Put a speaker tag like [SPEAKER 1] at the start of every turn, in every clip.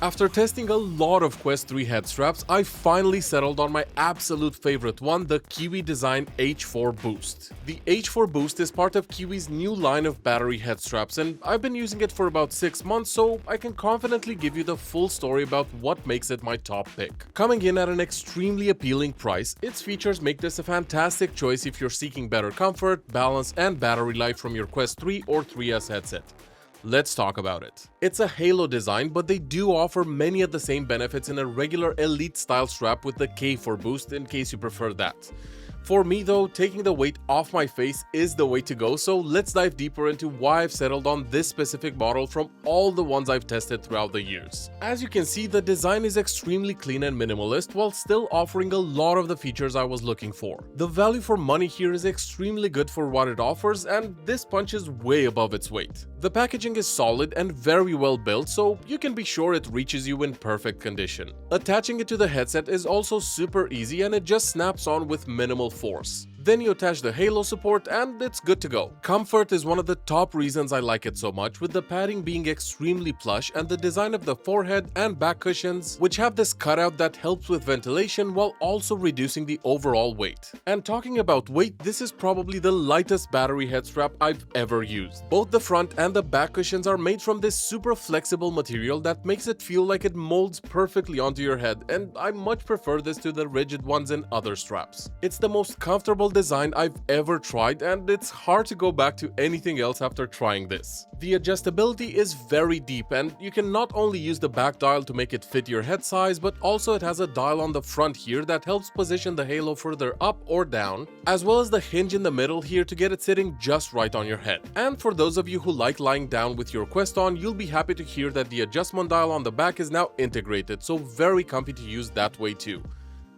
[SPEAKER 1] After testing a lot of Quest 3 head straps, I finally settled on my absolute favorite one, the Kiwi Design H4 Boost. The H4 Boost is part of Kiwi's new line of battery head straps, and I've been using it for about 6 months, so I can confidently give you the full story about what makes it my top pick. Coming in at an extremely appealing price, its features make this a fantastic choice if you're seeking better comfort, balance, and battery life from your Quest 3 or 3S headset. Let's talk about it. It's a halo design, but they do offer many of the same benefits in a regular elite style strap with the K4 Boost in case you prefer that. For me though, taking the weight off my face is the way to go, so let's dive deeper into why I've settled on this specific model from all the ones I've tested throughout the years. As you can see, the design is extremely clean and minimalist while still offering a lot of the features I was looking for. The value for money here is extremely good for what it offers, and this punches way above its weight. The packaging is solid and very well built, so you can be sure it reaches you in perfect condition. Attaching it to the headset is also super easy and it just snaps on with minimal force. Then you attach the halo support and it's good to go. Comfort is one of the top reasons I like it so much, with the padding being extremely plush and the design of the forehead and back cushions, which have this cutout that helps with ventilation while also reducing the overall weight. And talking about weight, this is probably the lightest battery head strap I've ever used. Both the front and the back cushions are made from this super flexible material that makes it feel like it molds perfectly onto your head, and I much prefer this to the rigid ones in other straps. It's the most comfortable design I've ever tried, and it's hard to go back to anything else after trying this. The adjustability is very deep, and you can not only use the back dial to make it fit your head size, but also it has a dial on the front here that helps position the halo further up or down, as well as the hinge in the middle here to get it sitting just right on your head. And for those of you who like lying down with your Quest on, you'll be happy to hear that the adjustment dial on the back is now integrated, so very comfy to use that way too.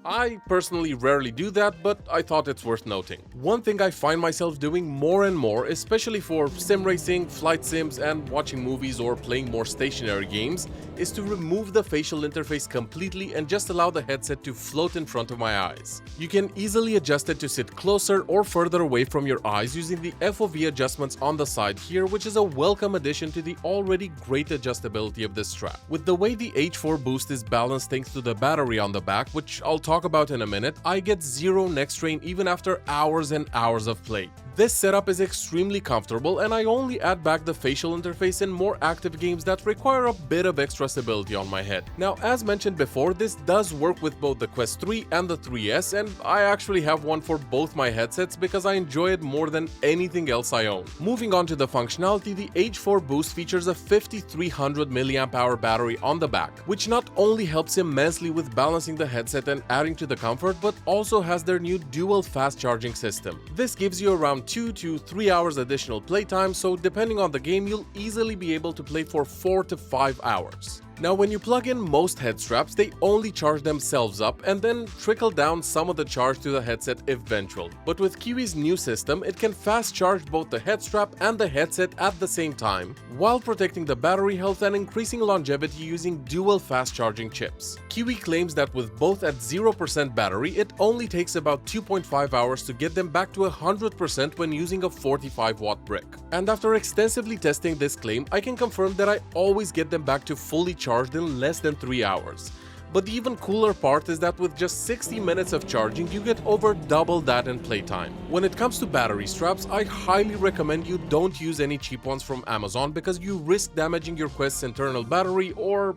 [SPEAKER 1] I personally rarely do that, but I thought it's worth noting. One thing I find myself doing more and more, especially for sim racing, flight sims, and watching movies or playing more stationary games, is to remove the facial interface completely and just allow the headset to float in front of my eyes. You can easily adjust it to sit closer or further away from your eyes using the FOV adjustments on the side here, which is a welcome addition to the already great adjustability of this strap. With the way the H4 Boost is balanced thanks to the battery on the back, which I'll talk about in a minute, I get zero neck strain even after hours and hours of play. This setup is extremely comfortable, and I only add back the facial interface in more active games that require a bit of extra stability on my head. Now, as mentioned before, this does work with both the Quest 3 and the 3S, and I actually have one for both my headsets because I enjoy it more than anything else I own. Moving on to the functionality, the H4 Boost features a 5300 mAh battery on the back, which not only helps immensely with balancing the headset and adding to the comfort, but also has their new dual fast charging system. This gives you around 2 to 3 hours additional playtime, so depending on the game, you'll easily be able to play for 4 to 5 hours. Now, when you plug in most head straps, they only charge themselves up and then trickle down some of the charge to the headset eventually. But with Kiwi's new system, it can fast charge both the head strap and the headset at the same time, while protecting the battery health and increasing longevity using dual fast charging chips. Kiwi claims that with both at 0% battery, it only takes about 2.5 hours to get them back to 100% when using a 45-watt brick. And after extensively testing this claim, I can confirm that I always get them back to fully charged in less than 3 hours. But the even cooler part is that with just 60 minutes of charging, you get over double that in playtime. When it comes to battery straps, I highly recommend you don't use any cheap ones from Amazon because you risk damaging your Quest's internal battery or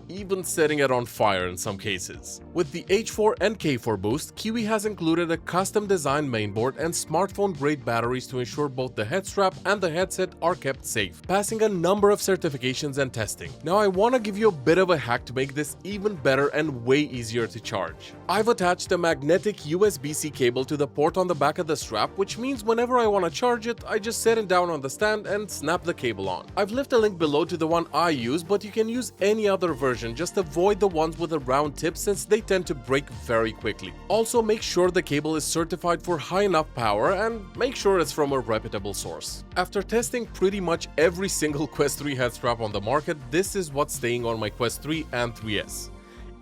[SPEAKER 1] even setting it on fire in some cases. With the H4 and K4 Boost, Kiwi has included a custom-designed mainboard and smartphone-grade batteries to ensure both the head strap and the headset are kept safe, passing a number of certifications and testing. Now, I want to give you a bit of a hack to make this even better and way easier to charge. I've attached a magnetic USB-C cable to the port on the back of the strap, which means whenever I want to charge it, I just set it down on the stand and snap the cable on. I've left a link below to the one I use, but you can use any other version. Just avoid the ones with a round tip since they tend to break very quickly. Also, make sure the cable is certified for high enough power and make sure it's from a reputable source. After testing pretty much every single Quest 3 head strap on the market, this is what's staying on my Quest 3 and 3S.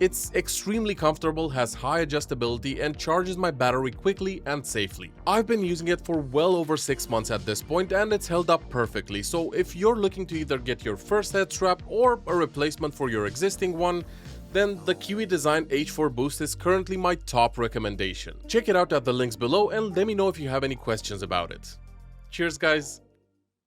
[SPEAKER 1] It's extremely comfortable, has high adjustability, and charges my battery quickly and safely. I've been using it for well over 6 months at this point, and it's held up perfectly, so if you're looking to either get your first head strap or a replacement for your existing one, then the Kiwi Design H4 Boost is currently my top recommendation. Check it out at the links below and let me know if you have any questions about it. Cheers guys!